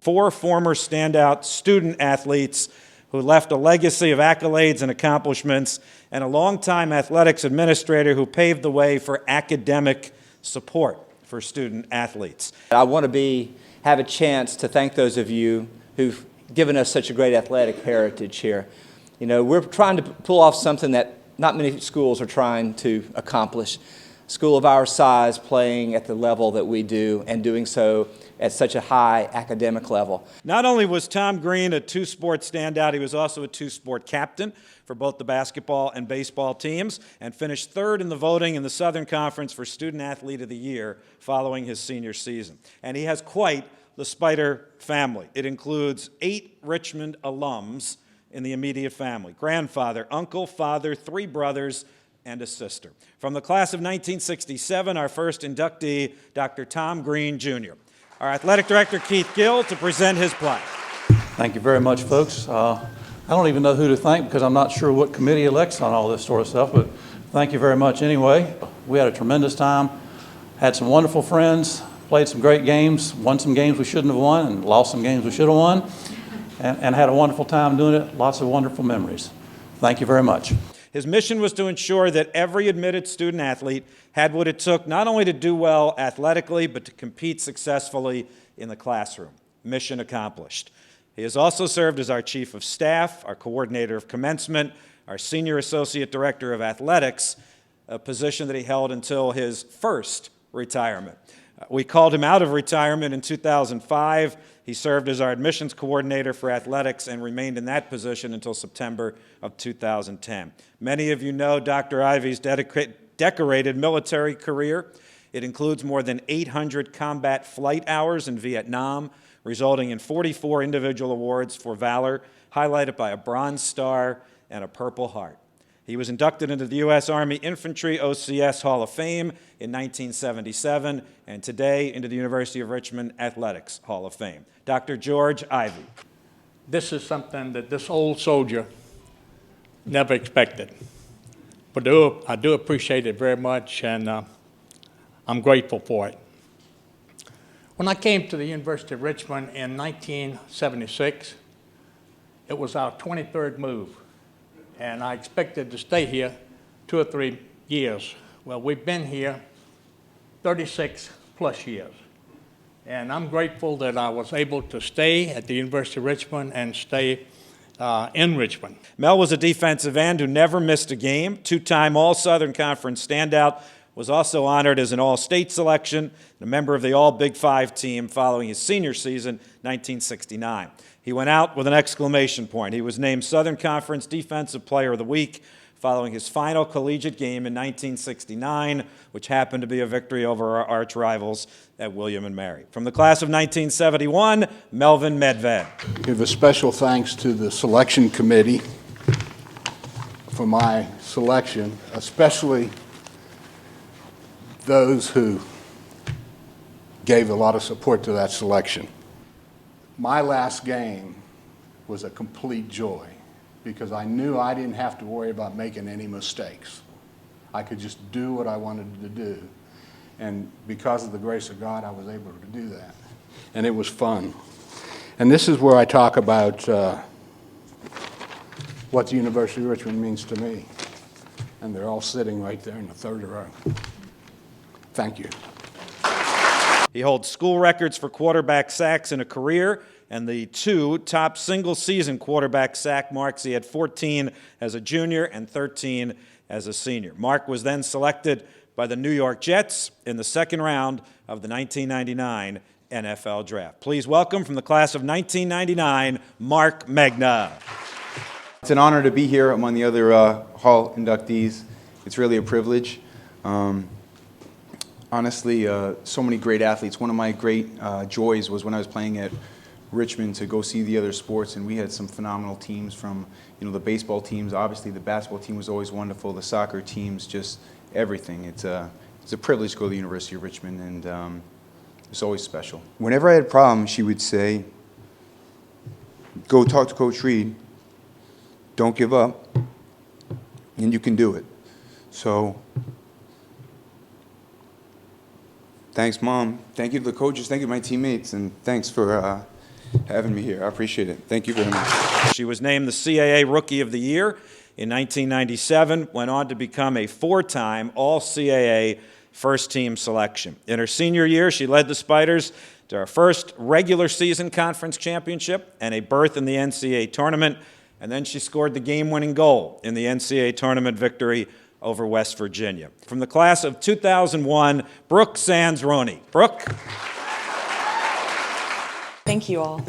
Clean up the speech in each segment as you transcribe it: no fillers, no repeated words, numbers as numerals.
4 former standout student athletes who left a legacy of accolades and accomplishments, and a longtime athletics administrator who paved the way for academic support for student athletes. I want to have a chance to thank those of you who've given us such a great athletic heritage here. You know, we're trying to pull off something that not many schools are trying to accomplish. A school of our size playing at the level that we do and doing so at such a high academic level. Not only was Tom Green a 2-sport standout, he was also a 2-sport captain for both the basketball and baseball teams, and finished 3rd in the voting in the Southern Conference for Student Athlete of the Year following his senior season. And he has quite the Spider family. It includes 8 Richmond alums in the immediate family: grandfather, uncle, father, 3 brothers, and a sister. From the class of 1967, our first inductee, Dr. Tom Green, Jr. Our athletic director, Keith Gill, to present his plaque. Thank you very much, folks. I don't even know who to thank because I'm not sure what committee elects on all this sort of stuff, but thank you very much anyway. We had a tremendous time, had some wonderful friends, played some great games, won some games we shouldn't have won, and lost some games we should have won, and had a wonderful time doing it. Lots of wonderful memories. Thank you very much. His mission was to ensure that every admitted student athlete had what it took not only to do well athletically, but to compete successfully in the classroom. Mission accomplished. He has also served as our chief of staff, our coordinator of commencement, our senior associate director of athletics, a position that he held until his first retirement. We called him out of retirement in 2005. He served as our admissions coordinator for athletics and remained in that position until September of 2010. Many of you know Dr. Ivey's decorated military career. It includes more than 800 combat flight hours in Vietnam, resulting in 44 individual awards for valor, highlighted by a Bronze Star and a Purple Heart. He was inducted into the U.S. Army Infantry OCS Hall of Fame in 1977, and today into the University of Richmond Athletics Hall of Fame. Dr. George Ivey. This is something that this old soldier never expected. But I do appreciate it very much, and I'm grateful for it. When I came to the University of Richmond in 1976, it was our 23rd move. And I expected to stay here 2 or 3 years. Well, we've been here 36 plus years. And I'm grateful that I was able to stay at the University of Richmond and stay in Richmond. Mel was a defensive end who never missed a game, 2-time All-Southern Conference standout, was also honored as an All-State selection, and a member of the All-Big Five team following his senior season, 1969. He went out with an exclamation point. He was named Southern Conference Defensive Player of the Week following his final collegiate game in 1969, which happened to be a victory over our arch rivals at William and Mary. From the class of 1971, Melvin Medved. Give a special thanks to the selection committee for my selection, especially those who gave a lot of support to that selection. My last game was a complete joy because I knew I didn't have to worry about making any mistakes. I could just do what I wanted to do. And because of the grace of God, I was able to do that. And it was fun. And this is where I talk about what the University of Richmond means to me. And they're all sitting right there in the 3rd row. Thank you. He holds school records for quarterback sacks in a career, and the 2 top single-season quarterback sack marks. He had 14 as a junior and 13 as a senior. Mark was then selected by the New York Jets in the 2nd round of the 1999 NFL Draft. Please welcome, from the class of 1999, Mark Megna. It's an honor to be here among the other Hall inductees. It's really a privilege. Honestly, so many great athletes. One of my great joys was when I was playing at Richmond to go see the other sports, and we had some phenomenal teams from, the baseball teams. Obviously, the basketball team was always wonderful. The soccer teams, just everything. It's a privilege to go to the University of Richmond, and it's always special. Whenever I had problems, she would say, "Go talk to Coach Reed. Don't give up, and you can do it." So. Thanks, Mom. Thank you to the coaches. Thank you to my teammates. And thanks for having me here. I appreciate it. Thank you very much. She was named the CAA Rookie of the Year in 1997, went on to become a 4-time All-CAA first-team selection. In her senior year, she led the Spiders to her first regular season conference championship and a berth in the NCAA tournament, and then she scored the game-winning goal in the NCAA tournament victory over West Virginia. From the class of 2001, Brooke Sands-Roney. Brooke? Thank you all.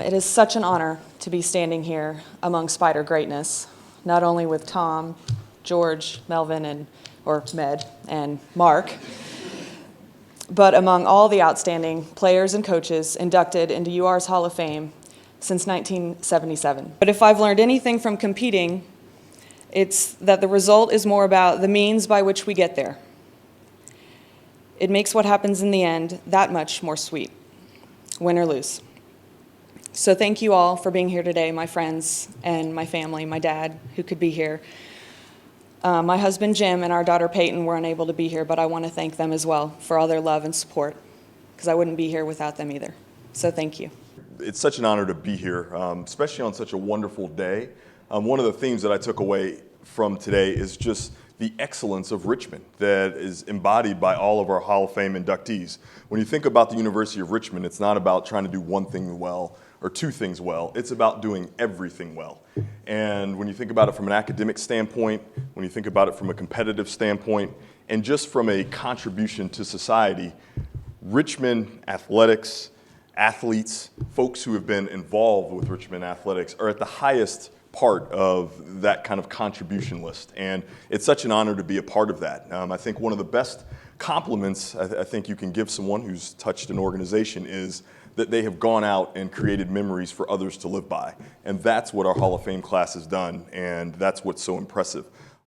It is such an honor to be standing here among Spider greatness, not only with Tom, George, Melvin, or Med, and Mark, but among all the outstanding players and coaches inducted into UR's Hall of Fame since 1977. But if I've learned anything from competing, it's that the result is more about the means by which we get there. It makes what happens in the end that much more sweet, win or lose. So thank you all for being here today, my friends and my family, my dad, who could be here. My husband, Jim, and our daughter, Peyton, were unable to be here, but I want to thank them as well for all their love and support, because I wouldn't be here without them either. So thank you. It's such an honor to be here, especially on such a wonderful day. One of the themes that I took away from today is just the excellence of Richmond that is embodied by all of our Hall of Fame inductees. When you think about the University of Richmond, it's not about trying to do one thing well or two things well. It's about doing everything well. And when you think about it from an academic standpoint, when you think about it from a competitive standpoint, and just from a contribution to society, Richmond athletics, athletes, folks who have been involved with Richmond athletics are at the highest part of that kind of contribution list. And it's such an honor to be a part of that. I think one of the best compliments I think you can give someone who's touched an organization is that they have gone out and created memories for others to live by. And that's what our Hall of Fame class has done, and that's what's so impressive.